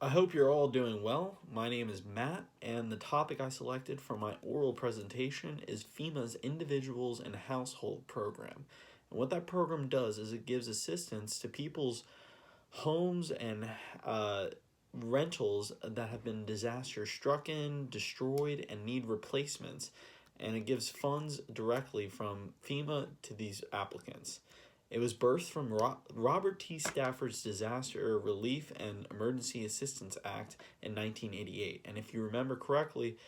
I hope you're all doing well. My name is Matt, and the topic I selected for my oral presentation is FEMA's Individuals and Household Program. And what that program does is it gives assistance to people's homes and uh, rentals that have been disaster stricken, destroyed, and need replacements. And it gives funds directly from FEMA to these applicants. It was birthed from Robert T. Stafford's Disaster Relief and Emergency Assistance Act in 1988. And if you remember correctly,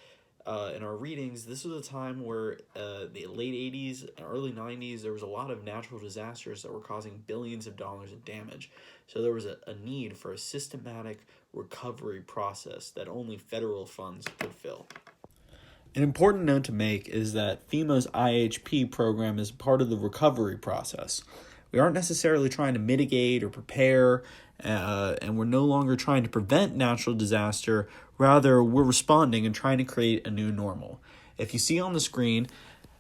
in our readings, this was a time where the late 80s and early 90s, there was a lot of natural disasters that were causing billions of dollars in damage. So there was a need for a systematic recovery process that only federal funds could fill. An important note to make is that FEMA's IHP program is part of the recovery process. We aren't necessarily trying to mitigate or prepare, and we're no longer trying to prevent natural disaster. Rather, we're responding and trying to create a new normal. If you see on the screen,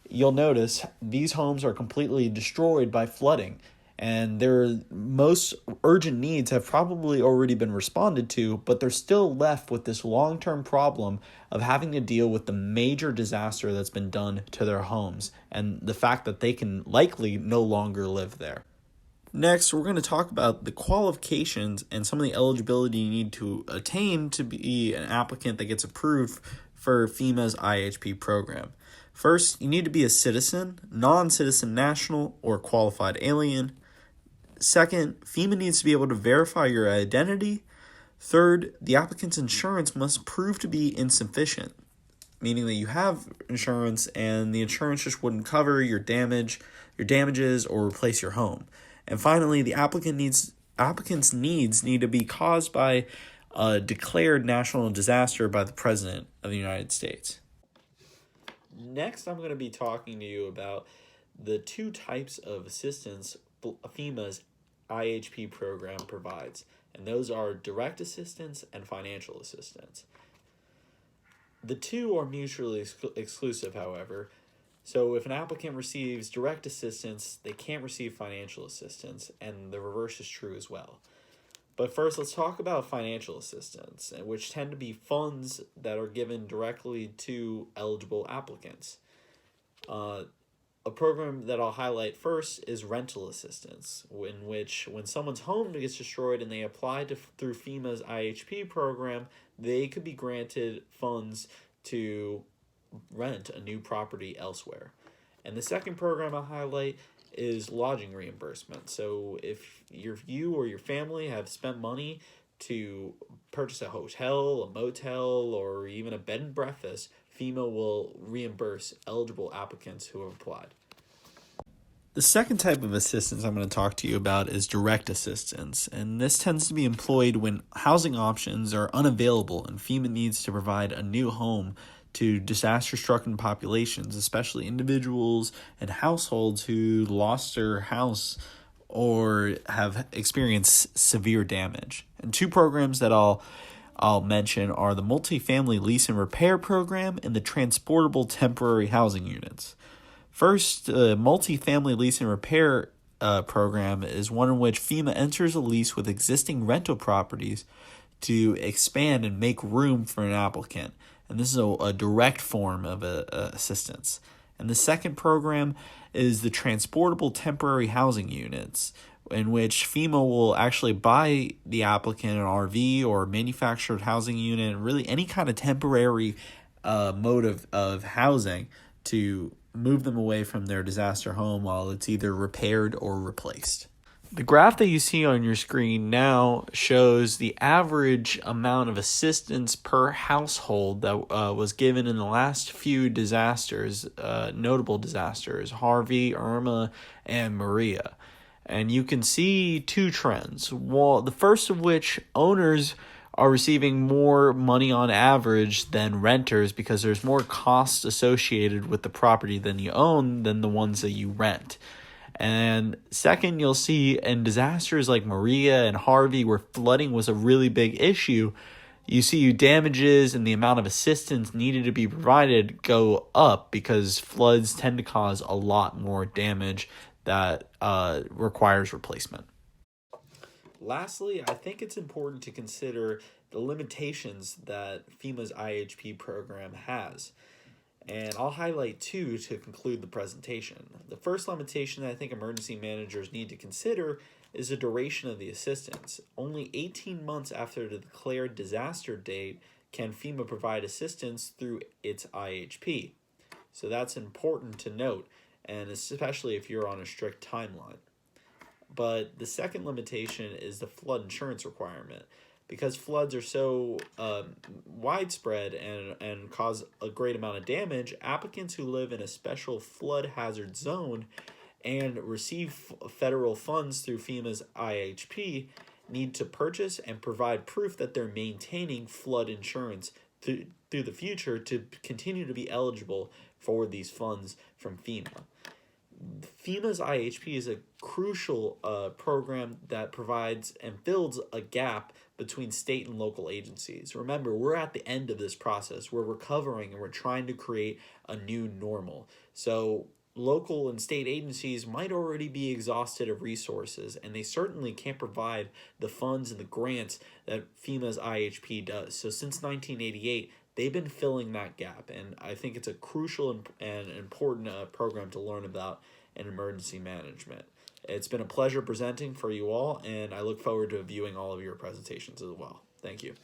you'll notice these homes are completely destroyed by flooding, and their most urgent needs have probably already been responded to, but they're still left with this long-term problem of having to deal with the major disaster that's been done to their homes and the fact that they can likely no longer live there. Next, we're going to talk about the qualifications and some of the eligibility you need to attain to be an applicant that gets approved for FEMA's IHP program. First, you need to be a citizen, non-citizen national, or qualified alien. Second, FEMA needs to be able to verify your identity. Third, the applicant's insurance must prove to be insufficient, meaning that you have insurance and the insurance just wouldn't cover your damages, or replace your home. And finally, the applicant's needs need to be caused by a declared national disaster by the President of the United States. Next, I'm going to be talking to you about the two types of assistance FEMA's IHP program provides, and those are direct assistance and financial assistance. The two are mutually exclusive, however. So if an applicant receives direct assistance, they can't receive financial assistance, and the reverse is true as well. But first, let's talk about financial assistance, which tend to be funds that are given directly to eligible applicants. A program that I'll highlight first is rental assistance, in which when someone's home gets destroyed and they apply through FEMA's IHP program, they could be granted funds to rent a new property elsewhere. And the second program I'll highlight is lodging reimbursement. So if you or your family have spent money to purchase a hotel, a motel, or even a bed and breakfast, FEMA will reimburse eligible applicants who have applied. The second type of assistance I'm going to talk to you about is direct assistance, and this tends to be employed when housing options are unavailable and FEMA needs to provide a new home to disaster-stricken populations, especially individuals and households who lost their house or have experienced severe damage. And two programs that I'll mention are the Multifamily Lease and Repair Program and the Transportable Temporary Housing Units. First, Multifamily Lease and Repair program is one in which FEMA enters a lease with existing rental properties to expand and make room for an applicant. And this is a direct form of assistance. And the second program is the Transportable Temporary Housing Units, in which FEMA will actually buy the applicant an RV or manufactured housing unit, really any kind of temporary mode of housing to move them away from their disaster home while it's either repaired or replaced. The graph that you see on your screen now shows the average amount of assistance per household that was given in the last few disasters, notable disasters, Harvey, Irma, and Maria. And you can see two trends. Well, the first of which, owners are receiving more money on average than renters because there's more costs associated with the property than you own than the ones that you rent. And second, you'll see in disasters like Maria and Harvey, where flooding was a really big issue, you see damages and the amount of assistance needed to be provided go up because floods tend to cause a lot more damage that requires replacement. lastly, I think it's important to consider the limitations that FEMA's IHP program has. And I'll highlight two to conclude the presentation. The first limitation that I think emergency managers need to consider is the duration of the assistance. Only 18 months after the declared disaster date can FEMA provide assistance through its IHP. So that's important to note, and especially if you're on a strict timeline. But the second limitation is the flood insurance requirement. Because floods are so widespread and cause a great amount of damage, applicants who live in a special flood hazard zone and receive federal funds through FEMA's IHP need to purchase and provide proof that they're maintaining flood insurance through the future to continue to be eligible for these funds from FEMA. FEMA's IHP is a crucial program that provides and fills a gap between state and local agencies. Remember, we're at the end of this process. We're recovering and we're trying to create a new normal. So local and state agencies might already be exhausted of resources, and they certainly can't provide the funds and the grants that FEMA's IHP does. So since 1988, they've been filling that gap, and I think it's a crucial and important program to learn about in emergency management. It's been a pleasure presenting for you all, and I look forward to viewing all of your presentations as well. Thank you.